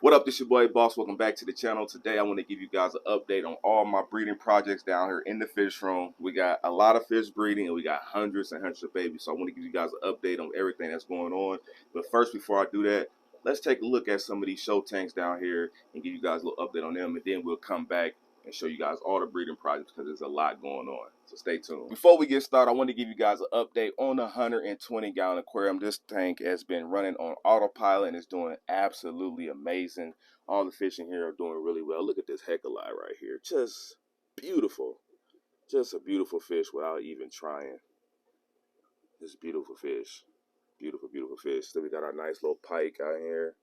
What up, this your boy Boss. Welcome back to the channel. Today I want to give you guys an update on all my breeding projects down here in the fish room. We got a lot of fish breeding and we got hundreds and hundreds of babies. So I want to give you guys an update on everything that's going on. But first, before I do that, let's take a look at some of these show tanks down here and give you guys a little update on them. And then we'll come back and show you guys all the breeding projects because there's a lot going on. So stay tuned. Before we get started, I want to give you guys an update on the 120-gallon aquarium. This tank has been running on autopilot and it's doing absolutely amazing. All the fish in here are doing really well. Look at this heck alive right here. Just beautiful. Just a beautiful fish without even trying. This beautiful fish. Beautiful, beautiful fish. So we got our nice little pike out here.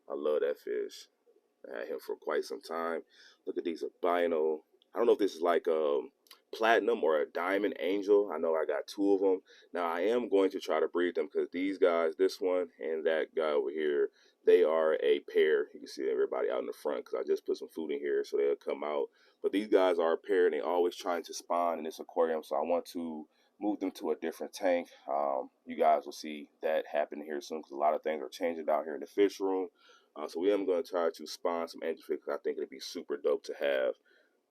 I love that fish. I had him for quite some time. Look at these albino. I don't know if this is like a platinum or a diamond angel. I know I got two of them. Now I am going to try to breed them because these guys, this one and that guy over here, they are a pair. You can see everybody out in the front because I just put some food in here so they'll come out. But these guys are a pair and they're always trying to spawn in this aquarium. So I want to move them to a different tank. You guys will see that happen here soon because a lot of things are changing down here in the fish room. So we am going to try to spawn some angelfish because I think it'd be super dope to have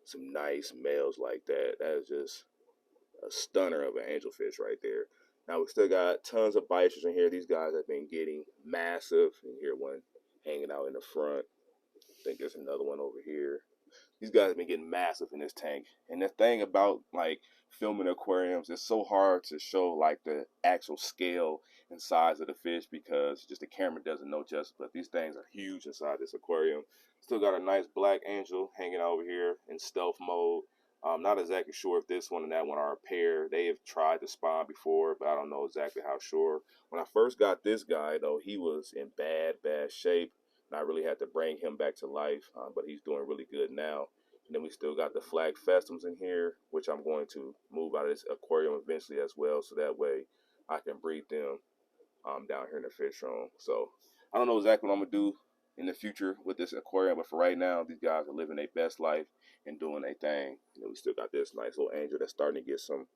some nice males like that. That is just a stunner of an angelfish right there. Now we still got tons of bichers in here. These guys have been getting massive. And here one hanging out in the front. I think there's another one over here. These guys have been getting massive in this tank. And the thing about like filming aquariums, it's so hard to show like the actual scale and size of the fish because just the camera doesn't know justice. But these things are huge inside this aquarium. Still got a nice black angel hanging over here in stealth mode. I'm not exactly sure if this one and that one are a pair. They have tried to spawn before, but I don't know exactly how sure. When I first got this guy, though, he was in bad shape. And I really had to bring him back to life, but he's doing really good now. And then we still got the flag pheasants in here, which I'm going to move out of this aquarium eventually as well, so that way I can breed them down here in the fish room. So I don't know exactly what I'm going to do in the future with this aquarium, but for right now, these guys are living their best life and doing their thing. And then we still got this nice little angel that's starting to get some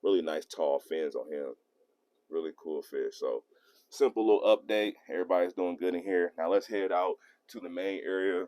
really nice tall fins on him. Really cool fish. So simple little update. Everybody's doing good in here. Now let's head out to the main area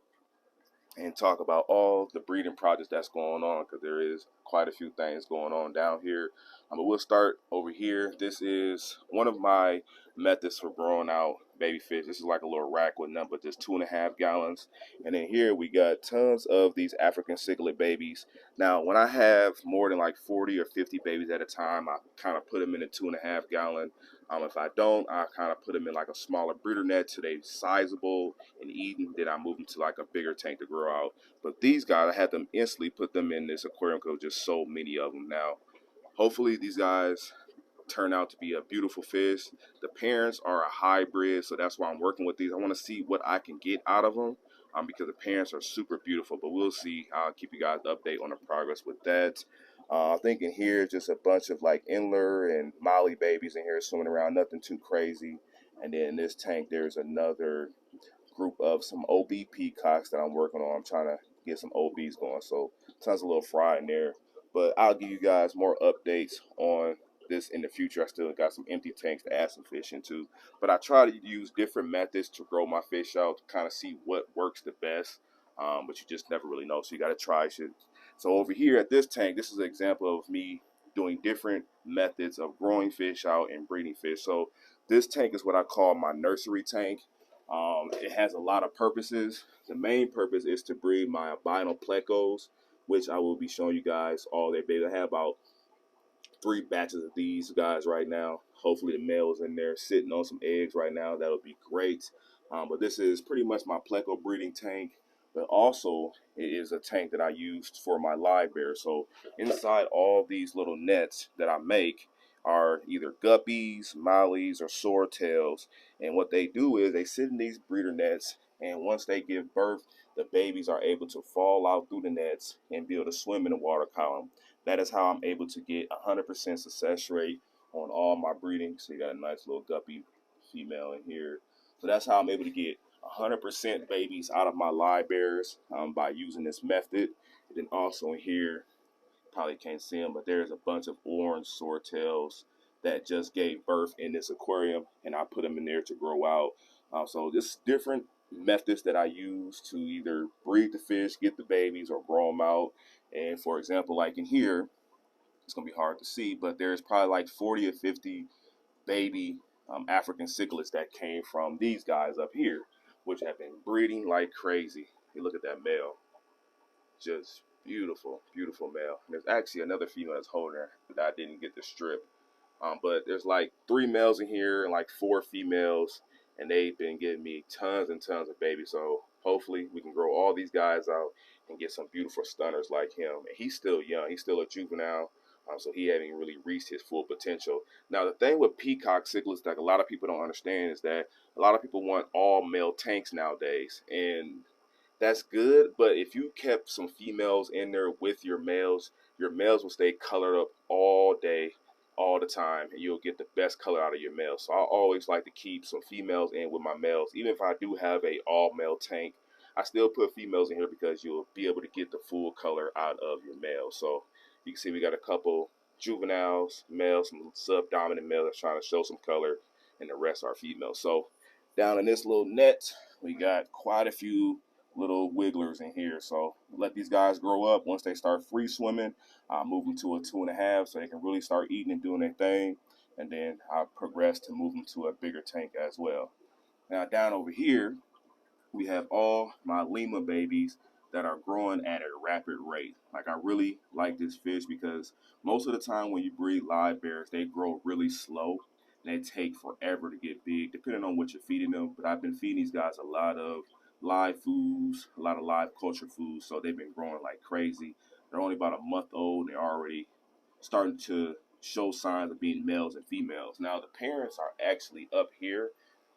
and talk about all the breeding projects that's going on because there is quite a few things going on down here. But we'll start over here. This is one of my methods for growing out baby fish. This is like a little rack with nothing but just 2.5 gallons. And then here we got tons of these African cichlid babies. Now, when I have more than like 40 or 50 babies at a time, I kind of put them in a 2.5 gallon. If I don't, I kind of put them in like a smaller breeder net so they're sizable and eating. Then I move them to like a bigger tank to grow out. But these guys, I had them instantly put them in this aquarium because there's just so many of them now. Hopefully these guys turn out to be a beautiful fish. The parents are a hybrid, so that's why I'm working with these. I want to see what I can get out of them because the parents are super beautiful, but we'll see. I'll keep you guys update on the progress with that. I think in here just a bunch of like Inler and Molly babies in here swimming around, nothing too crazy. And then in this tank there's another group of some OB peacocks that I'm working on. I'm trying to get some OBs going, so tons of little fry in there. But I'll give you guys more updates on this in the future. I still got some empty tanks to add some fish into. But I try to use different methods to grow my fish out to kind of see what works the best. But you just never really know, so you got to try shit. So over here at this tank, this is an example of me doing different methods of growing fish out and breeding fish. So this tank is what I call my nursery tank. It has a lot of purposes. The main purpose is to breed my albino plecos, which I will be showing you guys all their babies. I have about 3 batches of these guys right now. Hopefully the male's in there sitting on some eggs right now. That'll be great. But this is pretty much my pleco breeding tank. But also it is a tank that I used for my live bear. So inside all these little nets that I make are either guppies, mollies, or swordtails. And what they do is they sit in these breeder nets, and once they give birth, the babies are able to fall out through the nets and be able to swim in the water column. That is how I'm able to get 100% success rate on all my breeding. So you got a nice little guppy female in here. So that's how I'm able to get 100% babies out of my live bears by using this method. And then also in here, probably can't see them, but there's a bunch of orange swordtails that just gave birth in this aquarium, and I put them in there to grow out. So just different methods that I use to either breed the fish, get the babies, or grow them out. And for example, like in here, it's gonna be hard to see, but there's probably like 40 or 50 baby African cichlids that came from these guys up here, which have been breeding like crazy. You look at that male, just beautiful, beautiful male. And there's actually another female that's holding her that I didn't get to strip. But there's like 3 males in here and like 4 females, and they've been giving me tons and tons of babies. So hopefully we can grow all these guys out and get some beautiful stunners like him. And he's still young. He's still a juvenile. So he hasn't really reached his full potential. Now the thing with peacock cichlids that a lot of people don't understand is that a lot of people want all male tanks nowadays, and that's good. But if you kept some females in there with your males will stay colored up all day, all the time, and you'll get the best color out of your males. So I always like to keep some females in with my males. Even if I do have a all male tank, I still put females in here because you'll be able to get the full color out of your males. So you can see we got a couple juveniles, males, some subdominant males that's trying to show some color, and the rest are females. So down in this little net, we got quite a few little wigglers in here. So let these guys grow up. Once they start free swimming, I'll move them to a 2.5 so they can really start eating and doing their thing. And then I'll progress to move them to a bigger tank as well. Now down over here, we have all my Lima babies that are growing at a rapid rate. Like, I really like this fish because most of the time when you breed live bears, they grow really slow and they take forever to get big, depending on what you're feeding them. But I've been feeding these guys a lot of live foods, a lot of live culture foods, so they've been growing like crazy. They're only about a month old, and they're already starting to show signs of being males and females. Now the parents are actually up here.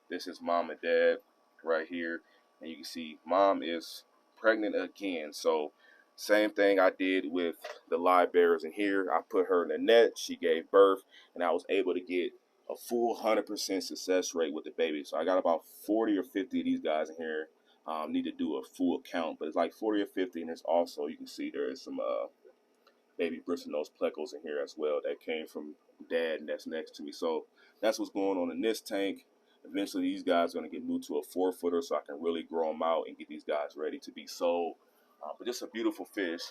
This is mom and dad right here, and you can see mom is pregnant again. So same thing I did with the live bearers in here. I put her in the net, she gave birth, and I was able to get a full 100% success rate with the baby. So I got about 40 or 50 of these guys in here. Need to do a full count, but it's like 40 or 50, and there's also, you can see there is some baby bristlenose plecos in here as well that came from dad, and that's next to me. So that's what's going on in this tank. Eventually these guys are going to get moved to a 4-footer so I can really grow them out and get these guys ready to be sold. But just a beautiful fish.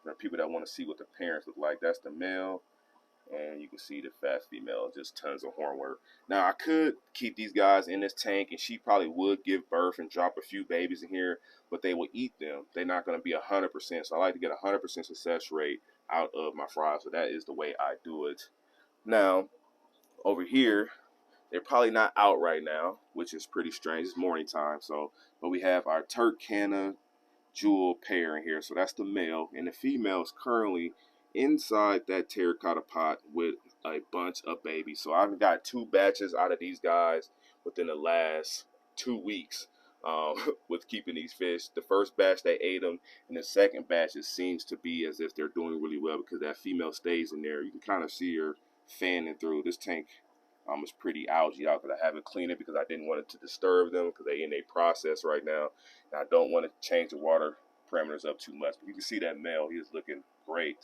There are people that want to see what the parents look like. That's the male, and you can see the fat female, just tons of horn work. Now I could keep these guys in this tank, and she probably would give birth and drop a few babies in here, but they will eat them. They're not going to be 100%. So I like to get a 100% success rate out of my fries. So that is the way I do it. Now over here, they're probably not out right now, which is pretty strange. It's morning time, so but we have our Turkana jewel pair in here. So that's the male, and the female is currently inside that terracotta pot with a bunch of babies. So I've got 2 batches out of these guys within the last 2 weeks with keeping these fish. The first batch they ate them, and the second batch it seems to be as if they're doing really well because that female stays in there. You can kind of see her fanning through. This tank it's pretty algae out because I haven't cleaned it because I didn't want it to disturb them because they're in a process right now. And I don't want to change the water parameters up too much. But you can see that male, he is looking great.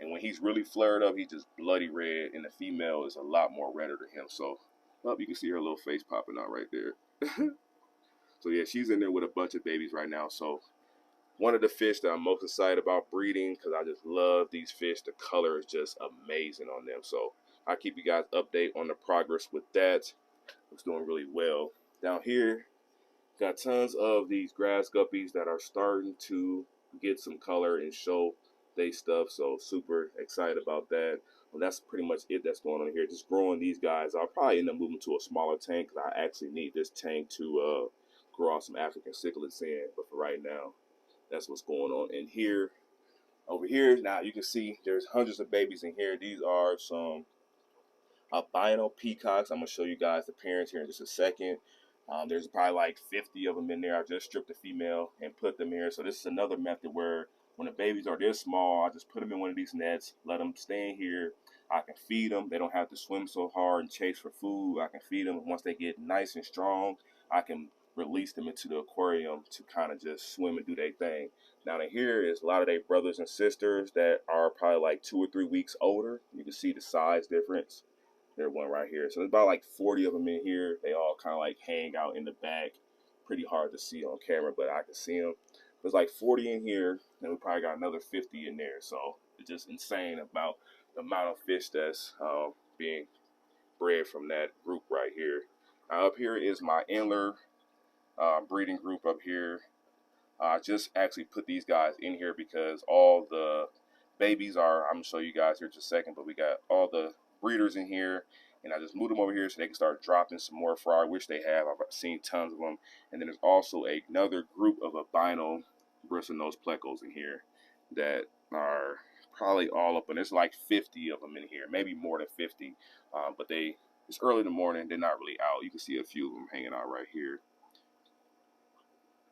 And when he's really flared up, he's just bloody red. And the female is a lot more redder than him. So, well, you can see her little face popping out right there. So, yeah, she's in there with a bunch of babies right now. So, one of the fish that I'm most excited about breeding because I just love these fish. The color is just amazing on them. So, I'll keep you guys update on the progress with that. It's doing really well. Down here, got tons of these grass guppies that are starting to get some color and show they stuff. So super excited about that. Well, that's pretty much it that's going on here. Just growing these guys. I'll probably end up moving to a smaller tank because I actually need this tank to grow out some African cichlids in. But for right now, that's what's going on in here. Over here, now you can see there's hundreds of babies in here. These are some albino peacocks. I'm going to show you guys the parents here in just a second. There's probably like 50 of them in there. I just stripped the female and put them here. So this is another method where when the babies are this small, I just put them in one of these nets, let them stay in here. I can feed them. They don't have to swim so hard and chase for food. I can feed them. Once they get nice and strong, I can release them into the aquarium to kind of just swim and do their thing. Down in here is a lot of their brothers and sisters that are probably like 2 or 3 weeks older. You can see the size difference. There's one right here. So there's about like 40 of them in here. They all kind of like hang out in the back. pretty hard to see on camera, but I can see them. There's like 40 in here, and we probably got another 50 in there. So it's just insane about the amount of fish that's being bred from that group right here. Up here is my inler breeding group up here. I just actually put these guys in here because all the babies are, I'm going to show you guys here in just a second, but we got all the breeders in here, and I just moved them over here so they can start dropping some more fry, which they have. I've seen tons of them. And then there's also another group of albino bristlenose plecos in here that are probably all up, and there's like 50 of them in here, maybe more than 50, but it's early in the morning, they're not really out. You can see a few of them hanging out right here.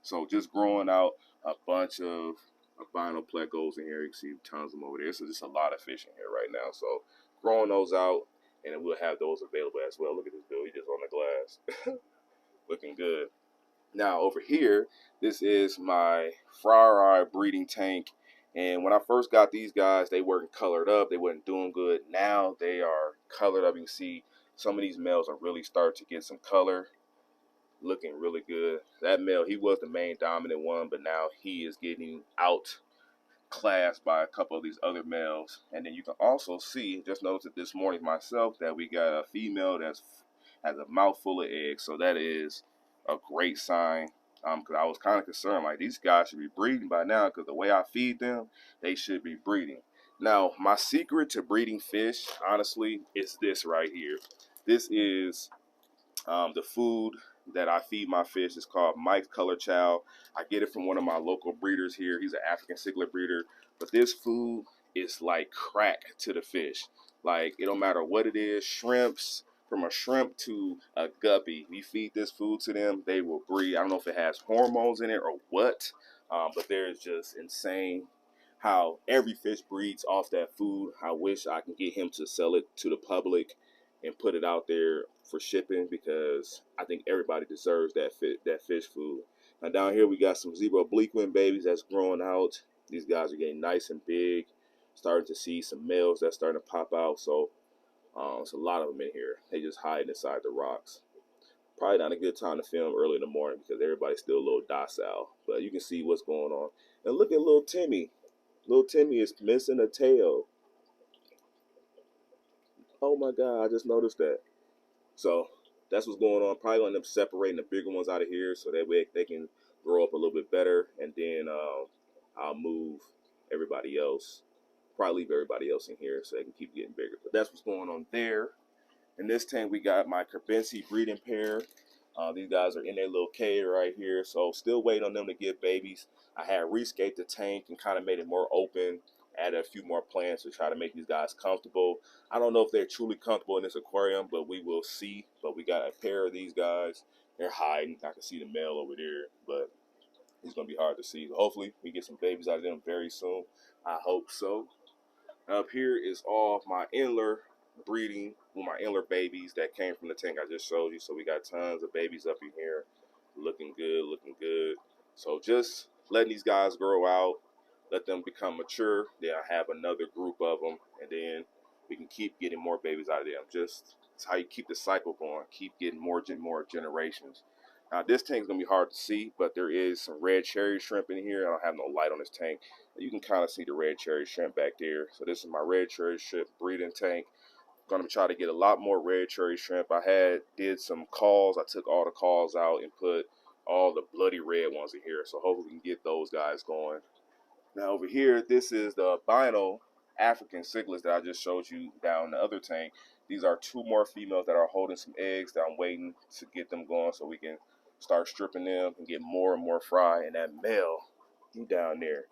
So just growing out a bunch of albino plecos in here. You can see tons of them over there. So just a lot of fish in here right now. So growing those out, and then we'll have those available as well. Look at this dude, he just on the glass. Looking good. Now over here, this is my fry breeding tank. And when I first got these guys, they weren't colored up. They weren't doing good. Now they are colored up. You can see some of these males are really starting to get some color. Looking really good. That male, he was the main dominant one, but now he is getting outclassed by a couple of these other males. And then you can also see, just noticed it this morning myself, that we got a female that has a mouthful of eggs. So that is a great sign. Because I was kind of concerned, like these guys should be breeding by now, because the way I feed them, they should be breeding. Now, my secret to breeding fish, honestly, is this right here. This is the food that I feed my fish. Is called Mike's Color Chow. I get it from one of my local breeders here. He's an African cichlid breeder. But this food is like crack to the fish. Like, it don't matter what it is, shrimps, from a shrimp to a guppy. We feed this food to them, they will breed. I don't know if it has hormones in it or what, but there's just insane how every fish breeds off that food. I wish I can get him to sell it to the public and put it out there for shipping, because I think everybody deserves that fish food. Now down here we got some zebra obliquin babies that's growing out. These guys are getting nice and big. Starting to see some males that's starting to pop out. So it's a lot of them in here. They just hide inside the rocks. Probably not a good time to film early in the morning because everybody's still a little docile. But you can see what's going on. And look at little Timmy. Little Timmy is missing a tail. Oh my God, I just noticed that. So that's what's going on. Probably gonna end up separating the bigger ones out of here so that way they can grow up a little bit better. And then I'll move everybody else. Probably leave everybody else in here so they can keep getting bigger. But that's what's going on there. In this tank, we got my Kerbensi breeding pair. These guys are in their little cage right here. So still waiting on them to give babies. I had rescaped the tank and kind of made it more open. Added a few more plants to try to make these guys comfortable. I don't know if they're truly comfortable in this aquarium, but we will see. But we got a pair of these guys. They're hiding. I can see the male over there, but it's going to be hard to see. Hopefully, we get some babies out of them very soon. I hope so. Up here is all of my inler breeding, my inler babies that came from the tank I just showed you. So we got tons of babies up in here. Looking good, looking good. So just letting these guys grow out. Let them become mature. Then I have another group of them, and then we can keep getting more babies out of them. Just it's how you keep the cycle going. Keep getting more generations. Now this tank's gonna be hard to see, but there is some red cherry shrimp in here. I don't have no light on this tank. You can kind of see the red cherry shrimp back there. So this is my red cherry shrimp breeding tank. I'm gonna try to get a lot more red cherry shrimp. I did some calls. I took all the calls out and put all the bloody red ones in here. So hopefully we can get those guys going. Now over here, this is the albino African cichlids that I just showed you down in the other tank. These are two more females that are holding some eggs that I'm waiting to get them going so we can start stripping them and get more and more fry. And that male, he down there.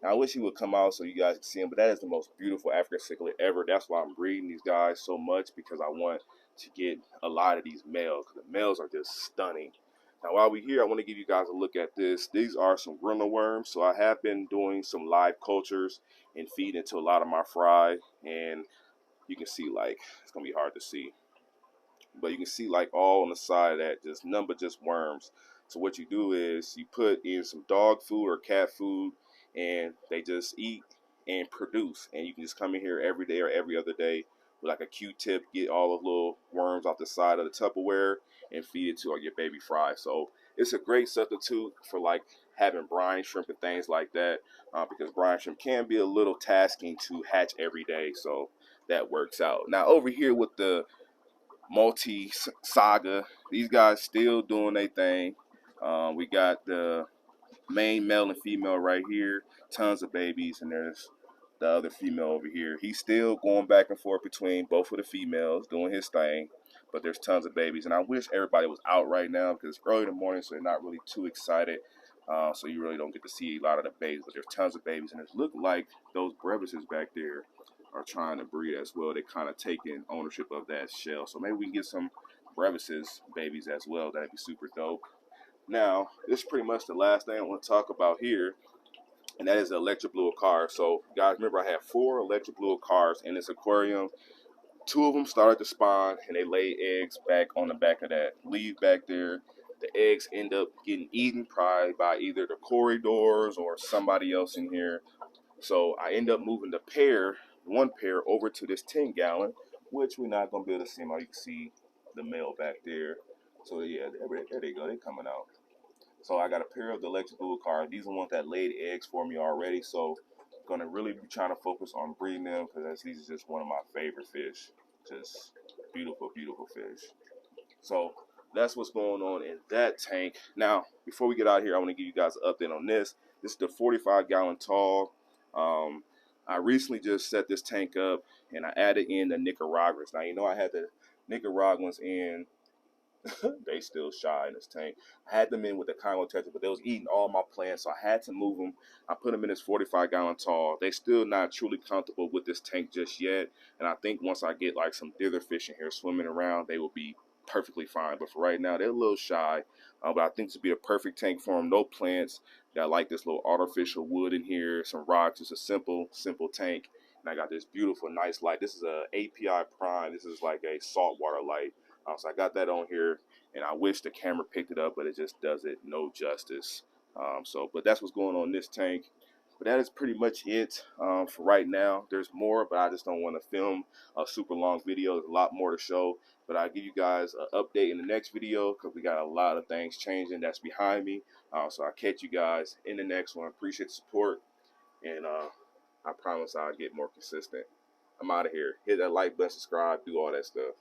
Now I wish he would come out so you guys can see him, but that is the most beautiful African cichlid ever. That's why I'm breeding these guys so much, because I want to get a lot of these males, because the males are just stunning. Now, while we're here, I want to give you guys a look at this. These are some grilla worms. So I have been doing some live cultures and feeding to a lot of my fry. And you can see, like, it's going to be hard to see. But you can see, like, all on the side of that, just worms. So what you do is you put in some dog food or cat food, and they just eat and produce. And you can just come in here every day or every other day with like a Q-tip, get all the little worms off the side of the Tupperware and feed it to your baby fry. So it's a great substitute for like having brine shrimp and things like that, because brine shrimp can be a little tasking to hatch every day. So that works out. Now over here with the multi saga, these guys still doing their thing. We got the main male and female right here, tons of babies, and there's the other female over here. He's still going back and forth between both of the females, doing his thing, but there's tons of babies. And I wish everybody was out right now because it's early in the morning, so they're not really too excited. So you really don't get to see a lot of the babies, but there's tons of babies, and it look like those brevises back there are trying to breed as well. They kind of taking ownership of that shell, so maybe we can get some brevises babies as well. That'd be super dope. Now, this is pretty much the last thing I want to talk about here, and that is the electric blue car. So, guys, remember I had 4 electric blue cars in this aquarium. 2 of them started to spawn, and they laid eggs back on the back of that leaf back there. The eggs end up getting eaten probably by either the corridors or somebody else in here. So I end up moving one pair, over to this 10-gallon, which we're not going to be able to see. You can see the male back there. So, yeah, there they go. They're coming out. So I got a pair of the electric blue cars. These are the ones that laid eggs for me already. So I'm gonna really be trying to focus on breeding them because these are just one of my favorite fish. Just beautiful, beautiful fish. So that's what's going on in that tank. Now, before we get out of here, I want to give you guys an update on this. This is the 45-gallon tall. I recently just set this tank up and I added in the Nicaraguans. Now, you know I had the Nicaraguans in. They still shy in this tank. I had them in with the Congo Tetra, but they was eating all my plants, so I had to move them. I put them in this 45-gallon tall. They still not truly comfortable with this tank just yet, and I think once I get like some dither fish in here swimming around, they will be perfectly fine. But for right now, they're a little shy, but I think this would be a perfect tank for them. No plants. Got like this little artificial wood in here, some rocks. It's a simple tank. And I got this beautiful, nice light. This is a API Prime. This is like a saltwater light. So I got that on here, and I wish the camera picked it up, but it just does it no justice. But that's what's going on in this tank. But that is pretty much it for right now. There's more, but I just don't want to film a super long video. There's a lot more to show, but I'll give you guys an update in the next video because we got a lot of things changing that's behind me. So I'll catch you guys in the next one. Appreciate the support, and I promise I'll get more consistent. I'm out of here. Hit that like button, subscribe, do all that stuff.